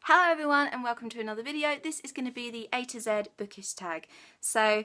Hello everyone and welcome to another video. This is going to be the A to Z Bookish Tag. So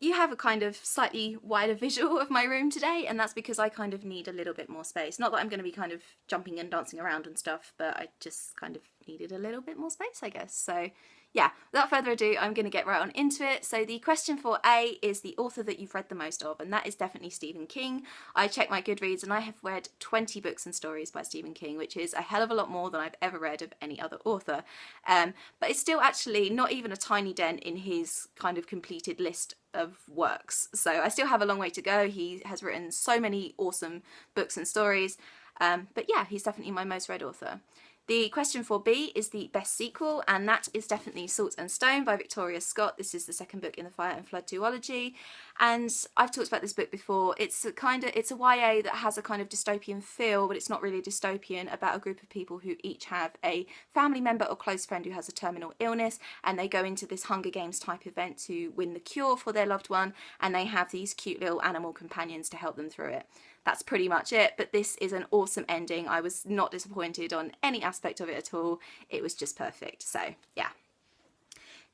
you have a kind of slightly wider visual of my room today, and that's because I kind of need a little bit more space. Not that I'm going to be kind of jumping and dancing around and stuff, but I just kind of needed a little bit more space, I guess. So yeah, without further ado, I'm going to get right on into it. So the question for A is the author that you've read the most of, and that is definitely Stephen King. I checked my Goodreads and I have read 20 books and stories by Stephen King, which is a hell of a lot more than I've ever read of any other author. But it's still actually not even a tiny dent in his kind of completed list of works. So I still have a long way to go. He has written so many awesome books and stories. But yeah, he's definitely my most read author. The question for B is the best sequel, and that is definitely Salt and Stone by Victoria Scott. This is the second book in the Fire and Flood duology, and I've talked about this book before. It's a YA that has a kind of dystopian feel, but it's not really dystopian, about a group of people who each have a family member or close friend who has a terminal illness, and they go into this Hunger Games type event to win the cure for their loved one, and they have these cute little animal companions to help them through it. That's pretty much it, but this is an awesome ending. I was not disappointed on any aspect of it at all. It was just perfect. So yeah.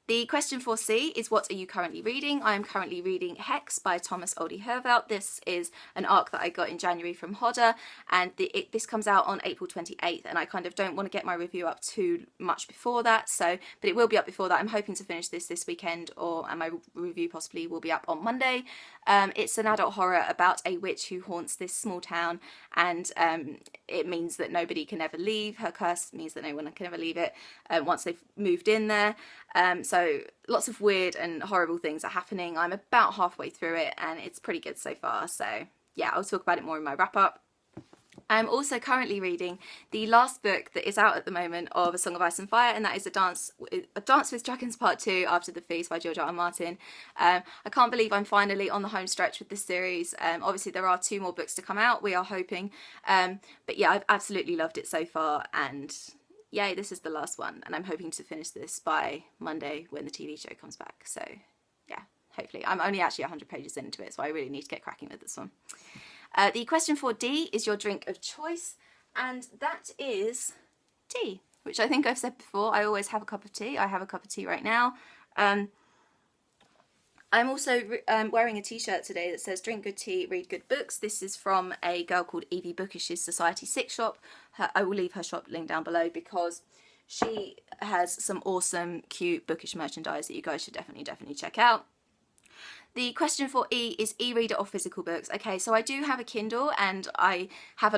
The question for C is, what are you currently reading? I am currently reading Hex by Thomas Oldie Hervelt. This is an arc that I got in January from Hodder, and this comes out on April 28th, and I kind of don't want to get my review up too much before that, but it will be up before that. I'm hoping to finish this weekend, and my review possibly will be up on Monday. It's an adult horror about a witch who haunts this small town, and it means that nobody can ever leave. Her curse means that no one can ever leave it once they've moved in there. So lots of weird and horrible things are happening. I'm about halfway through it and it's pretty good so far. So yeah, I'll talk about it more in my wrap up. I'm also currently reading the last book that is out at the moment of A Song of Ice and Fire, and that is A Dance with Dragons Part 2 After the Feast by George R. R. Martin. I can't believe I'm finally on the home stretch with this series. Obviously there are 2 more books to come out, we are hoping. But yeah, I've absolutely loved it so far, and yay, this is the last one, and I'm hoping to finish this by Monday when the TV show comes back. So yeah, hopefully. I'm only actually 100 pages into it, so I really need to get cracking with this one. The question for D is your drink of choice, and that is tea, which I think I've said before. I always have a cup of tea. I have a cup of tea right now. I'm also wearing a t-shirt today that says drink good tea, read good books. This is from a girl called Evie Bookish's Society 6 shop. I will leave her shop link down below because she has some awesome cute bookish merchandise that you guys should definitely check out. The question for E is e-reader or physical books. Okay, so I do have a Kindle, and I get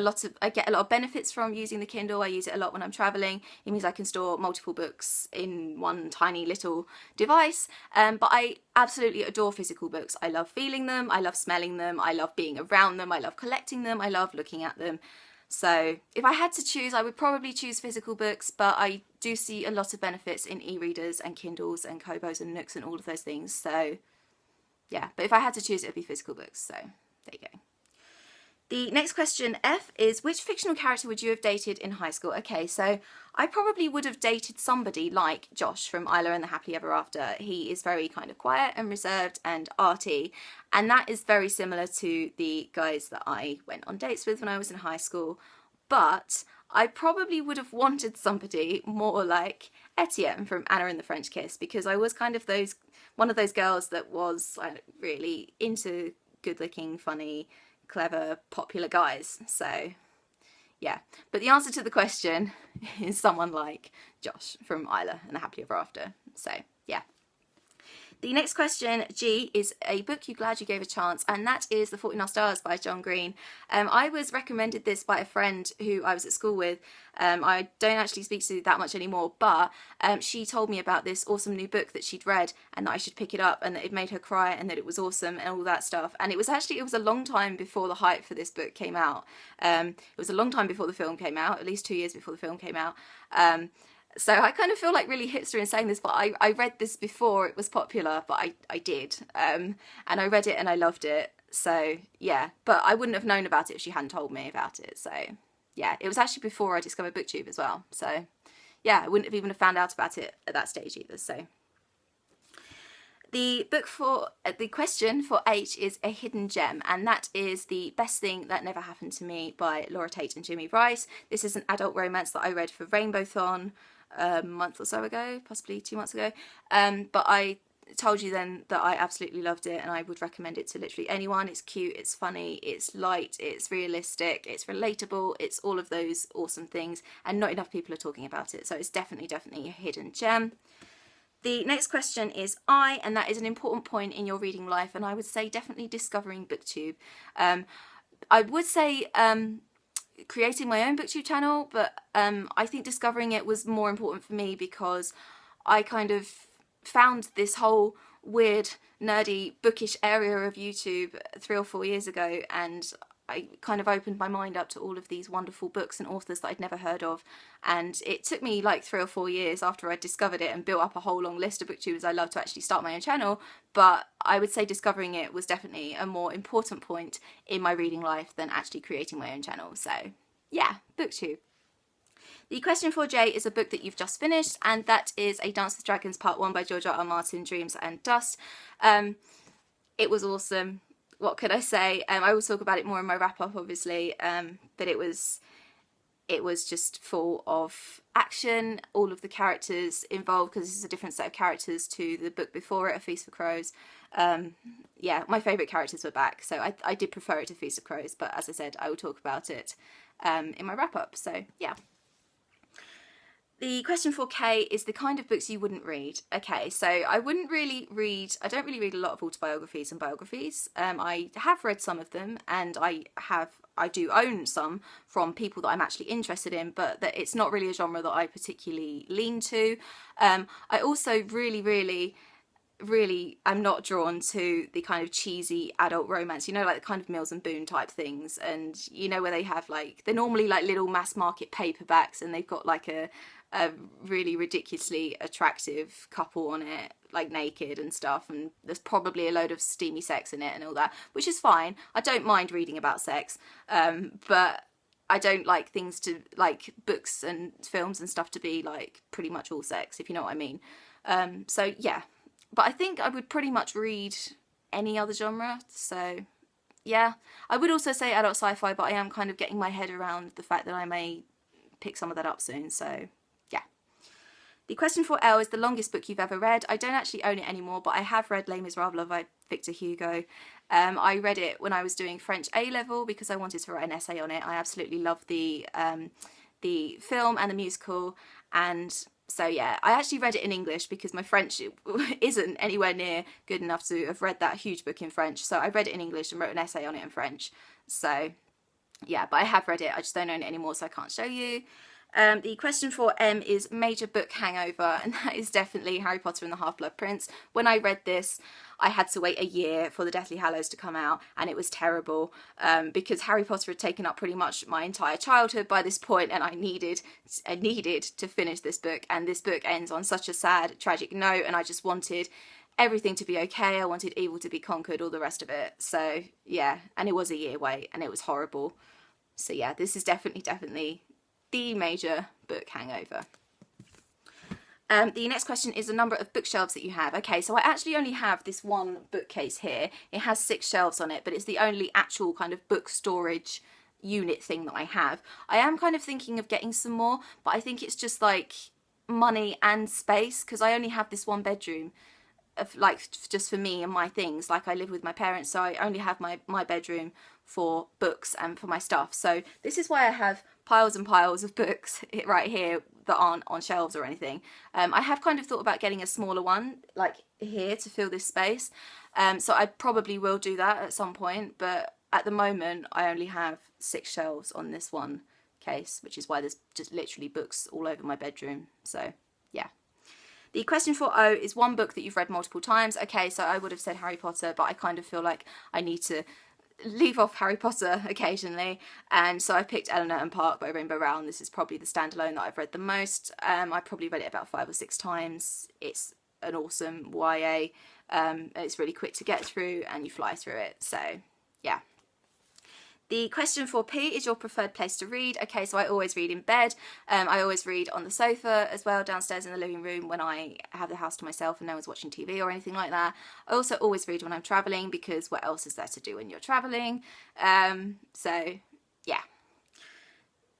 a lot of benefits from using the Kindle. I use it a lot when I'm traveling. It means I can store multiple books in one tiny little device. But I absolutely adore physical books. I love feeling them, I love smelling them, I love being around them, I love collecting them, I love looking at them. So if I had to choose, I would probably choose physical books, but I do see a lot of benefits in e-readers and Kindles and Kobos and Nooks and all of those things. So yeah, but if I had to choose, it would be physical books. So there you go. The next question, F, is which fictional character would you have dated in high school? Okay, so I probably would have dated somebody like Josh from Isla and the Happily Ever After. He is very kind of quiet and reserved and arty, and that is very similar to the guys that I went on dates with when I was in high school. But I probably would have wanted somebody more like Etienne from Anna and the French Kiss, because I was kind of one of those girls that was really into good-looking, funny, clever, popular guys. So yeah, but the answer to the question is someone like Josh from Isla and the Happily Ever After. So yeah. The next question, G, is a book you're glad you gave a chance, and that is The Fault in Our Stars by John Green. I was recommended this by a friend who I was at school with. I don't actually speak to that much anymore, but she told me about this awesome new book that she'd read and that I should pick it up, and that it made her cry and that it was awesome and all that stuff. And it was a long time before the hype for this book came out. It was a long time before the film came out, at least 2 years before the film came out. So I kind of feel like really hipster in saying this, but I read this before it was popular, but I did. And I read it and I loved it. So yeah, but I wouldn't have known about it if she hadn't told me about it. So yeah, it was actually before I discovered BookTube as well. So yeah, I wouldn't have even found out about it at that stage either. So the question for H is A Hidden Gem, and that is The Best Thing That Never Happened to Me by Laura Tate and Jimmy Rice. This is an adult romance that I read for Rainbowthon a month or so ago, possibly 2 months ago, but I told you then that I absolutely loved it and I would recommend it to literally anyone. It's cute, it's funny, it's light, it's realistic, it's relatable, it's all of those awesome things, and not enough people are talking about it, so it's definitely a hidden gem. The next question is and that is an important point in your reading life, and I would say definitely discovering BookTube. I would say creating my own BookTube channel, but I think discovering it was more important for me because I kind of found this whole weird, nerdy, bookish area of YouTube 3 or 4 years ago, and I kind of opened my mind up to all of these wonderful books and authors that I'd never heard of. And it took me like 3 or 4 years after I discovered it and built up a whole long list of booktubers I love to actually start my own channel, but I would say discovering it was definitely a more important point in my reading life than actually creating my own channel. So yeah, BookTube. The question for Jay is a book that you've just finished, and that is A Dance with Dragons Part 1 by George R. R. Martin, Dreams and Dust. It was awesome. What could I say? I will talk about it more in my wrap-up, obviously, but it was just full of action. All of the characters involved, because this is a different set of characters to the book before it, A Feast for Crows. Yeah, my favourite characters were back, so I did prefer it to Feast of Crows, but as I said, I will talk about it in my wrap-up, so yeah. The question for Kay is the kind of books you wouldn't read. Okay, so I don't really read a lot of autobiographies and biographies. I have read some of them, and I do own some from people that I'm actually interested in, but that it's not really a genre that I particularly lean to. I also really am not drawn to the kind of cheesy adult romance, you know, like the kind of Mills and Boon type things, and you know, where they have like, they're normally like little mass market paperbacks, and they've got like a really ridiculously attractive couple on it, like naked and stuff, and there's probably a load of steamy sex in it and all that, which is fine. I don't mind reading about sex, but I don't like things to, like books and films and stuff to be like pretty much all sex, if you know what I mean. So yeah, but I think I would pretty much read any other genre, so yeah. I would also say adult sci-fi, but I am kind of getting my head around the fact that I may pick some of that up soon, so yeah. The question for Elle is the longest book you've ever read. I don't actually own it anymore, but I have read Les Miserables by Victor Hugo. I read it when I was doing French A-level because I wanted to write an essay on it. I absolutely love the film and the musical, and so yeah, I actually read it in English because my French isn't anywhere near good enough to have read that huge book in French. So I read it in English and wrote an essay on it in French. So yeah, but I have read it, I just don't own it anymore, so I can't show you. The question for M is major book hangover, and that is definitely Harry Potter and the Half-Blood Prince. When I read this, I had to wait a year for the Deathly Hallows to come out, and it was terrible because Harry Potter had taken up pretty much my entire childhood by this point, and I needed to finish this book, and this book ends on such a sad, tragic note, and I just wanted everything to be okay. I wanted evil to be conquered, all the rest of it. So yeah, and it was a year wait, and it was horrible. So yeah, this is definitely the major book hangover. The next question is the number of bookshelves that you have. Okay, so I actually only have this one bookcase here. It has 6 shelves on it, but it's the only actual kind of book storage unit thing that I have. I am kind of thinking of getting some more, but I think it's just like money and space, because I only have this one bedroom of, like, just for me and my things. Like, I live with my parents, so I only have my bedroom for books and for my stuff. So this is why I have piles and piles of books right here that aren't on shelves or anything. I have kind of thought about getting a smaller one like here to fill this space, so I probably will do that at some point, but at the moment I only have 6 shelves on this one case, which is why there's just literally books all over my bedroom. So yeah. The question for O is one book that you've read multiple times. Okay, so I would have said Harry Potter, but I kind of feel like I need to leave off Harry Potter occasionally, and so I picked Eleanor and Park by Rainbow Rowell. This is probably the standalone that I've read the most. I probably read it about 5 or 6 times. It's an awesome YA. It's really quick to get through and you fly through it, so yeah. The question for P is your preferred place to read. Okay, so I always read in bed. I always read on the sofa as well, downstairs in the living room when I have the house to myself and no one's watching TV or anything like that. I also always read when I'm travelling, because what else is there to do when you're travelling? So yeah.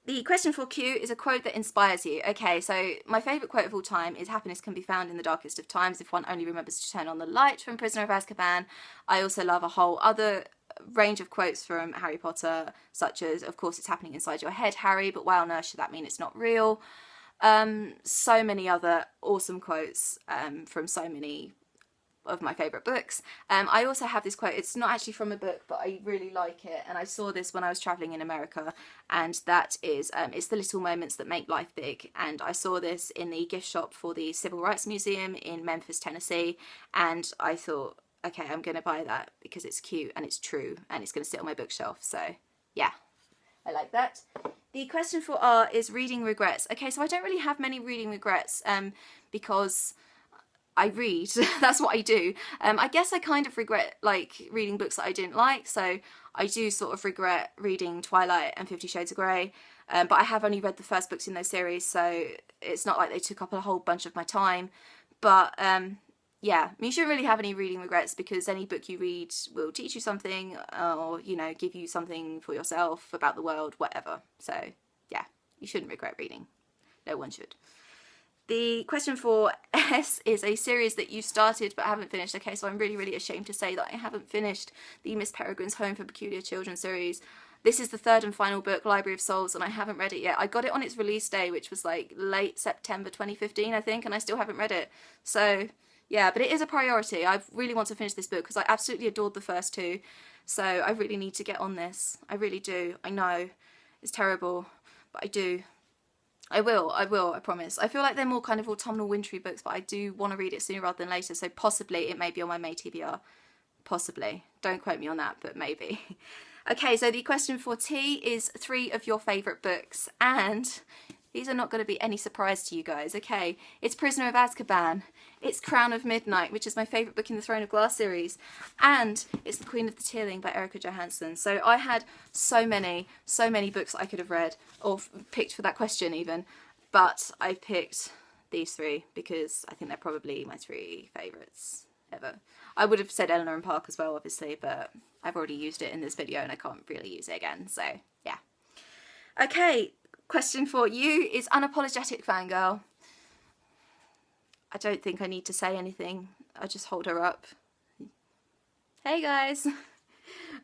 The question for Q is a quote that inspires you. Okay, so my favourite quote of all time is "Happiness can be found in the darkest of times if one only remembers to turn on the light," from Prisoner of Azkaban. I also love a whole other range of quotes from Harry Potter, such as, "Of course it's happening inside your head, Harry, but why on earth should that mean it's not real?" So many other awesome quotes from so many of my favourite books. I also have this quote. It's not actually from a book, but I really like it, and I saw this when I was travelling in America, and that is "It's the little moments that make life big." And I saw this in the gift shop for the Civil Rights Museum in Memphis, Tennessee, and I thought, okay, I'm going to buy that because it's cute and it's true and it's going to sit on my bookshelf. So yeah, I like that. The question for R is reading regrets. Okay, so I don't really have many reading regrets because I read. That's what I do. I guess I kind of regret like reading books that I didn't like. So I do sort of regret reading Twilight and 50 Shades of Grey. But I have only read the first books in those series, so it's not like they took up a whole bunch of my time. But yeah, you shouldn't really have any reading regrets because any book you read will teach you something or, you know, give you something for yourself about the world, whatever. So yeah, you shouldn't regret reading. No one should. The question for S is a series that you started but haven't finished. Okay, so I'm really, really ashamed to say that I haven't finished the Miss Peregrine's Home for Peculiar Children series. This is the third and final book, Library of Souls, and I haven't read it yet. I got it on its release day, which was like late September 2015, I think, and I still haven't read it. So yeah, but it is a priority. I really want to finish this book because I absolutely adored the first two. So I really need to get on this. I really do. I know it's terrible, but I do. I will, I promise. I feel like they're more kind of autumnal, wintry books, but I do want to read it sooner rather than later, so possibly it may be on my May TBR. Possibly. Don't quote me on that, but maybe. Okay, so the question for T is 3 of your favourite books, and these are not going to be any surprise to you guys, okay? It's Prisoner of Azkaban, it's Crown of Midnight, which is my favourite book in the Throne of Glass series, and it's The Queen of the Tearling by Erica Johansson. So I had so many books I could have read, or picked for that question even, but I picked these 3 because I think they're probably my 3 favourites ever. I would have said Eleanor and Park as well, obviously, but I've already used it in this video and I can't really use it again, so yeah. Okay, question for you is Unapologetic Fangirl. I don't think I need to say anything. I'll just hold her up. Hey guys.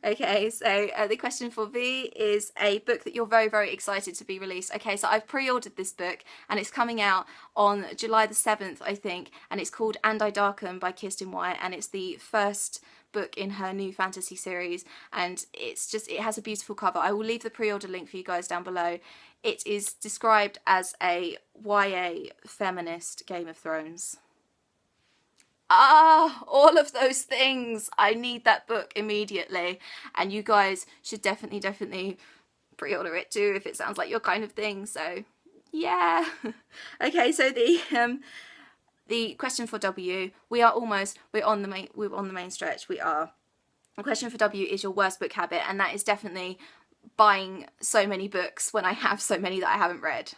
Okay, so the question for V is a book that you're very, very excited to be released. Okay, so I've pre-ordered this book and it's coming out on July the 7th, I think, and it's called And I Darken by Kirsten White, and it's the first book in her new fantasy series, and it's just, it has a beautiful cover. I will leave the pre-order link for you guys down below. It is described as a YA feminist Game of Thrones. Ah, all of those things. I need that book immediately, and you guys should definitely pre-order it too if it sounds like your kind of thing. So yeah. Okay, so the question for W, we're on the main stretch. We are. The question for W is your worst book habit, and that is definitely buying so many books when I have so many that I haven't read.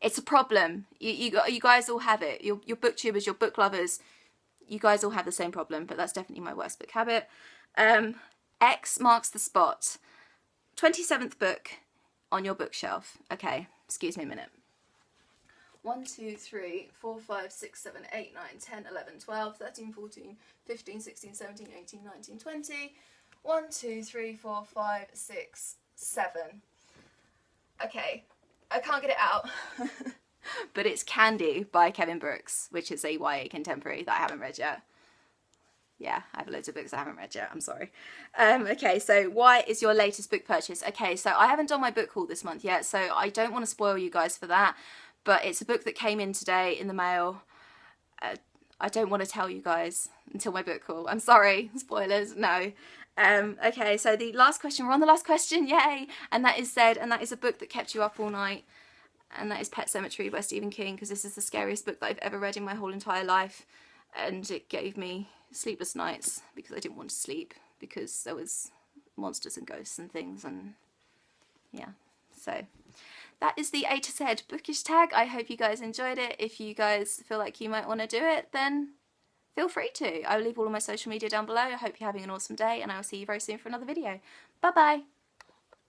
It's a problem. You guys all have it. Your booktubers, your book lovers, you guys all have the same problem, but that's definitely my worst book habit. X marks the spot. 27th book on your bookshelf. Okay, excuse me a minute. 1, 2, 3, 4, 5, 6, 7, 8, 9, 10, 11, 12, 13, 14, 15, 16, 17, 18, 19, 20. 1, 2, 3, 4, 5, 6, 7. Okay, I can't get it out. But it's Candy by Kevin Brooks, which is a YA contemporary that I haven't read yet. Yeah, I have loads of books I haven't read yet, I'm sorry. Okay, so why is your latest book purchase? Okay, so I haven't done my book haul this month yet, so I don't want to spoil you guys for that, but it's a book that came in today in the mail. I don't want to tell you guys until my book haul. I'm sorry, spoilers, no. Okay, so the last question, we're on the last question, yay! And that is said, and that is a book that kept you up all night. And that is Pet Sematary by Stephen King, because this is the scariest book that I've ever read in my whole entire life, and it gave me sleepless nights because I didn't want to sleep because there was monsters and ghosts and things, and yeah, so that is the A to Z bookish tag. I hope you guys enjoyed it. If you guys feel like you might want to do it, then feel free to. I will leave all of my social media down below. I hope you're having an awesome day, and I will see you very soon for another video. Bye bye.